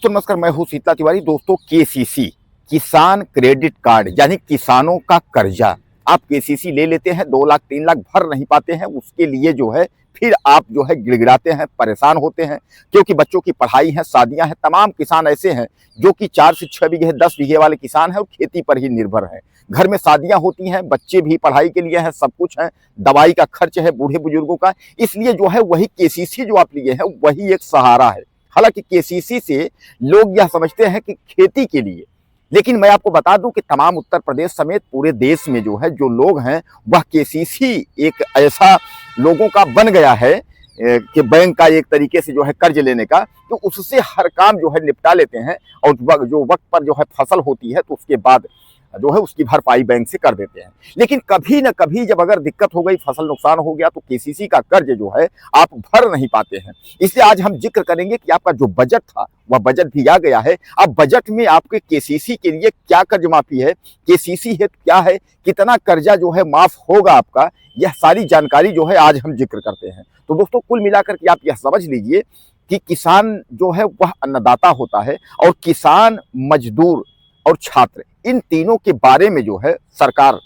दोस्तों नमस्कार, मैं हूं शीतला तिवारी। दोस्तों केसीसी किसान क्रेडिट कार्ड यानी किसानों का कर्जा, आप केसीसी ले लेते हैं, 2 लाख 3 लाख भर नहीं पाते हैं, उसके लिए जो है फिर आप जो है गिड़गिड़ाते हैं, परेशान होते हैं, क्योंकि बच्चों की पढ़ाई है, शादियां हैं। तमाम किसान ऐसे हैं जो कि 4 से 6 बीघे 10 बीघे वाले किसान हैं और खेती पर ही निर्भर हैं। घर में शादियां होती हैं, बच्चे भी पढ़ाई के लिए हैं, सब कुछ है, दवाई का खर्च है बूढ़े बुजुर्गों का, इसलिए जो है वही केसीसी जो आप लिए हैं वही एक सहारा है। हालांकि केसीसी से लोग यह समझते हैं कि खेती के लिए, लेकिन मैं आपको बता दूं कि तमाम उत्तर प्रदेश समेत पूरे देश में जो है जो लोग हैं वह केसीसी एक ऐसा लोगों का बन गया है कि बैंक का एक तरीके से जो है कर्ज लेने का, तो उससे हर काम जो है निपटा लेते हैं और जो वक्त पर जो है फसल होती है तो उसके बाद जो है उसकी भरपाई बैंक से कर देते हैं। लेकिन कभी न कभी जब अगर दिक्कत हो गई, फसल नुकसान हो गया, तो केसीसी का कर्ज जो है आप भर नहीं पाते हैं। इसलिए आज हम जिक्र करेंगे कि आपका जो बजट था वह बजट भी आ गया है। अब बजट में आपके केसीसी के लिए क्या कर्ज माफी है, केसीसी है क्या है, कितना कर्जा जो है माफ होगा आपका, यह सारी जानकारी जो है आज हम जिक्र करते हैं। तो दोस्तों कुल मिलाकर के आप यह समझ लीजिए कि किसान जो है वह अन्नदाता होता है और किसान, मजदूर और छात्र, इन तीनों के बारे में जो है सरकार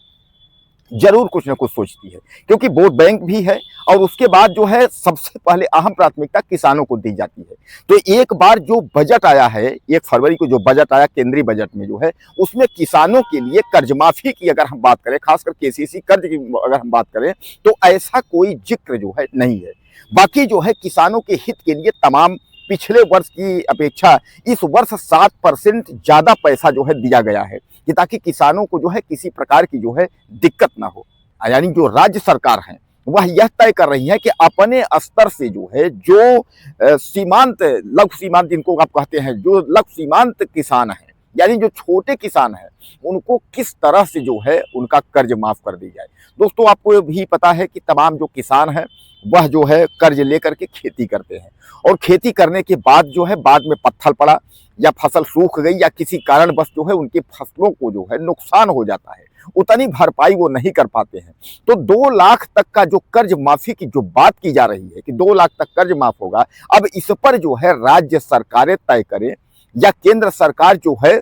जरूर कुछ न कुछ सोचती है, क्योंकि वोट बैंक भी है और उसके बाद जो है सबसे पहले अहम प्राथमिकता किसानों को दी जाती है। तो एक बार जो बजट आया है, 1 फरवरी को जो बजट आया केंद्रीय बजट में जो है, उसमें किसानों के लिए कर्ज माफी की अगर हम बात करें, खासकर केसीसी कर्ज की अगर हम बात करें, तो ऐसा कोई जिक्र जो है नहीं है। बाकी जो है किसानों के हित के लिए तमाम पिछले वर्ष की अपेक्षा इस वर्ष 7% ज्यादा पैसा जो है दिया गया है कि ताकि किसानों को जो है किसी प्रकार की जो है दिक्कत ना हो। यानी जो राज्य सरकार है वह यह तय कर रही है कि अपने स्तर से जो है जो सीमांत, लघु सीमांत जिनको आप कहते हैं, जो लघु सीमांत किसान है यानी जो छोटे किसान है, उनको किस तरह से जो है उनका कर्ज माफ कर दी जाए। दोस्तों आपको भी पता है कि तमाम जो किसान है वह जो है कर्ज लेकर के खेती करते हैं और खेती करने के बाद जो है बाद में पत्थर पड़ा या फसल सूख गई या किसी कारणवश जो है उनकी फसलों को जो है नुकसान हो जाता है, उतनी भरपाई वो नहीं कर पाते हैं। तो 2 लाख तक का जो कर्ज माफी की जो बात की जा रही है कि 2 लाख तक कर्ज माफ होगा, अब इस पर जो है राज्य सरकारें तय करें या केंद्र सरकार जो है,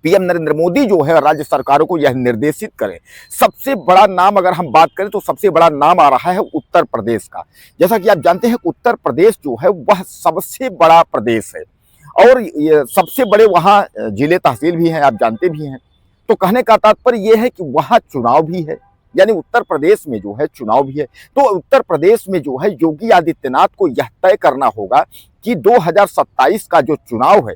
पीएम नरेंद्र मोदी जो है राज्य सरकारों को यह निर्देशित करें। सबसे बड़ा नाम अगर हम बात करें तो सबसे बड़ा नाम आ रहा है उत्तर प्रदेश का। जैसा कि आप जानते हैं उत्तर प्रदेश जो है वह सबसे बड़ा प्रदेश है और ये सबसे बड़े वहाँ जिले तहसील भी हैं, आप जानते भी हैं। तो कहने का तात्पर्य यह है कि वहाँ चुनाव भी है, यानी उत्तर प्रदेश में जो है चुनाव भी है। तो उत्तर प्रदेश में जो है योगी आदित्यनाथ को यह तय करना होगा कि 2027 का जो चुनाव है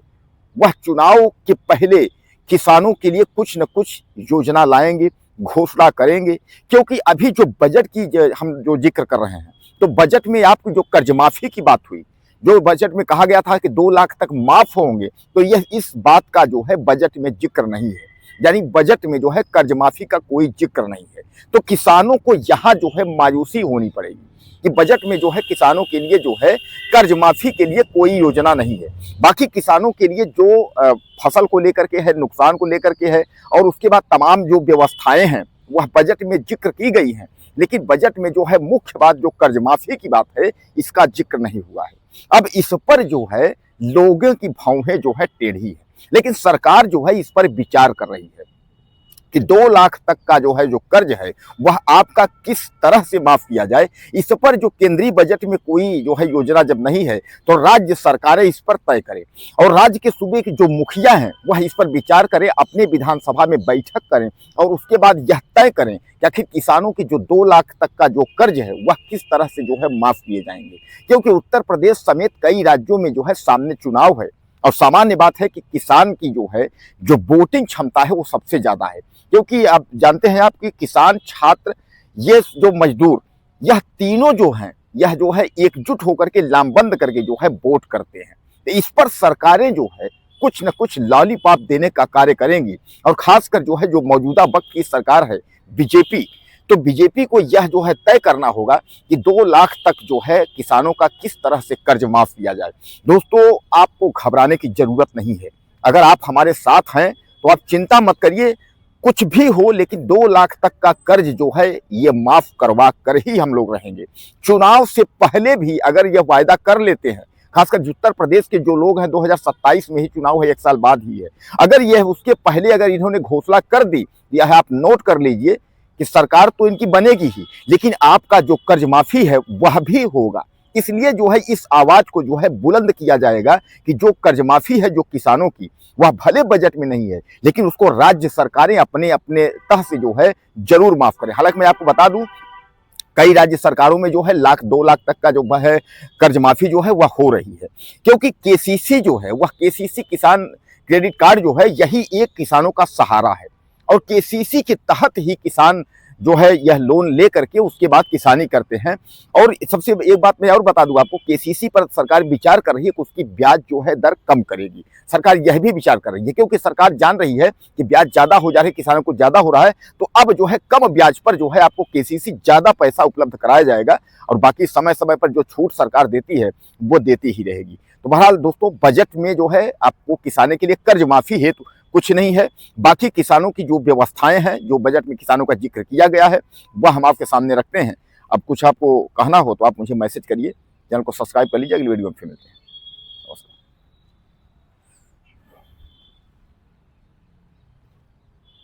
वह चुनाव के पहले किसानों के लिए कुछ न कुछ योजना लाएंगे, घोषणा करेंगे। क्योंकि अभी जो बजट की हम जो जिक्र कर रहे हैं, तो बजट में आपकी जो कर्ज माफी की बात हुई, जो बजट में कहा गया था कि 2 लाख तक माफ होंगे, तो यह इस बात का जो है बजट में जिक्र नहीं है। यानी बजट में जो है कर्ज माफी का कोई जिक्र नहीं है। तो किसानों को यहाँ जो है मायूसी होनी पड़ेगी कि बजट में जो है किसानों के लिए जो है कर्ज माफी के लिए कोई योजना नहीं है। बाकी किसानों के लिए जो फसल को लेकर के है, नुकसान को लेकर के है और उसके बाद तमाम जो व्यवस्थाएं हैं वह बजट में जिक्र की गई हैं, लेकिन बजट में जो है मुख्य बात जो कर्ज माफी की बात है, इसका जिक्र नहीं हुआ है। अब इस पर जो है लोगों की भौहें जो है टेढ़ी है, लेकिन सरकार जो है इस पर विचार कर रही है कि 2 लाख तक का जो है जो कर्ज है वह आपका किस तरह से माफ किया जाए। इस पर जो केंद्रीय बजट में कोई जो है योजना जब नहीं है, तो राज्य सरकारें इस पर तय करें और राज्य के सूबे के जो मुखिया हैं वह इस पर विचार करें, अपने विधानसभा में बैठक करें और उसके बाद यह तय करें कि आखिर किसानों की जो 2 लाख तक का जो कर्ज है वह किस तरह से जो है माफ किए जाएंगे। क्योंकि उत्तर प्रदेश समेत कई राज्यों में जो है सामने चुनाव है और सामान्य बात है कि किसान की जो है जो वोटिंग क्षमता है वो सबसे ज्यादा है। क्योंकि आप जानते हैं आप कि किसान, छात्र, ये जो मजदूर, यह तीनों जो हैं यह जो है एकजुट होकर के लामबंद करके जो है वोट करते हैं। तो इस पर सरकारें जो है कुछ न कुछ लॉलीपॉप देने का कार्य करेंगी और खासकर जो है जो मौजूदा वक्त की सरकार है बीजेपी, तो बीजेपी को यह जो है तय करना होगा कि 2 लाख तक जो है किसानों का किस तरह से कर्ज माफ किया जाए। दोस्तों आपको घबराने की जरूरत नहीं है, अगर आप हमारे साथ हैं तो आप चिंता मत करिए, कुछ भी हो लेकिन 2 लाख तक का कर्ज जो है ये माफ करवा कर ही हम लोग रहेंगे। चुनाव से पहले भी अगर यह वायदा कर लेते हैं, खासकर उत्तर प्रदेश के जो लोग हैं, 2027 में ही चुनाव है, 1 साल बाद ही है। अगर यह उसके पहले अगर इन्होंने घोषणा कर दी, यह आप नोट कर लीजिए कि सरकार तो इनकी बनेगी ही, लेकिन आपका जो कर्ज माफी है वह भी होगा। इसलिए जो है इस आवाज को जो है बुलंद किया जाएगा कि जो कर्ज माफी है जो किसानों की, वह भले बजट में नहीं है, लेकिन उसको राज्य सरकारें अपने अपने तह से जो है जरूर माफ करें। हालांकि मैं आपको बता दूं, कई राज्य सरकारों में जो है 1,00,000-2,00,000 तक का जो है कर्ज माफी जो है वह हो रही है, क्योंकि केसीसी जो है वह केसीसी किसान क्रेडिट कार्ड जो है यही एक किसानों का सहारा है, और केसीसी के तहत ही किसान जो है यह लोन ले करके उसके बाद किसानी करते हैं। और सबसे एक बात मैं और बता दूं आपको, केसीसी पर सरकार विचार कर रही है कि उसकी ब्याज जो है दर कम करेगी। सरकार यह भी विचार कर रही है, क्योंकि सरकार जान रही है कि ब्याज ज्यादा हो जा रही है, किसानों को ज्यादा हो रहा है, तो अब जो है कम ब्याज पर जो है आपको केसीसी ज्यादा पैसा उपलब्ध कराया जाएगा, और बाकी समय समय पर जो छूट सरकार देती है वो देती ही रहेगी। तो बहरहाल दोस्तों, बजट में जो है आपको किसानों के लिए कर्ज माफी हेतु कुछ नहीं है। बाकी किसानों की जो व्यवस्थाएं हैं, जो बजट में किसानों का जिक्र किया गया है, वह हम आपके सामने रखते हैं। अब कुछ आपको कहना हो तो आप मुझे मैसेज करिए, चैनल को सब्सक्राइब कर लीजिए। अगली वीडियो में फिर मिलते हैं।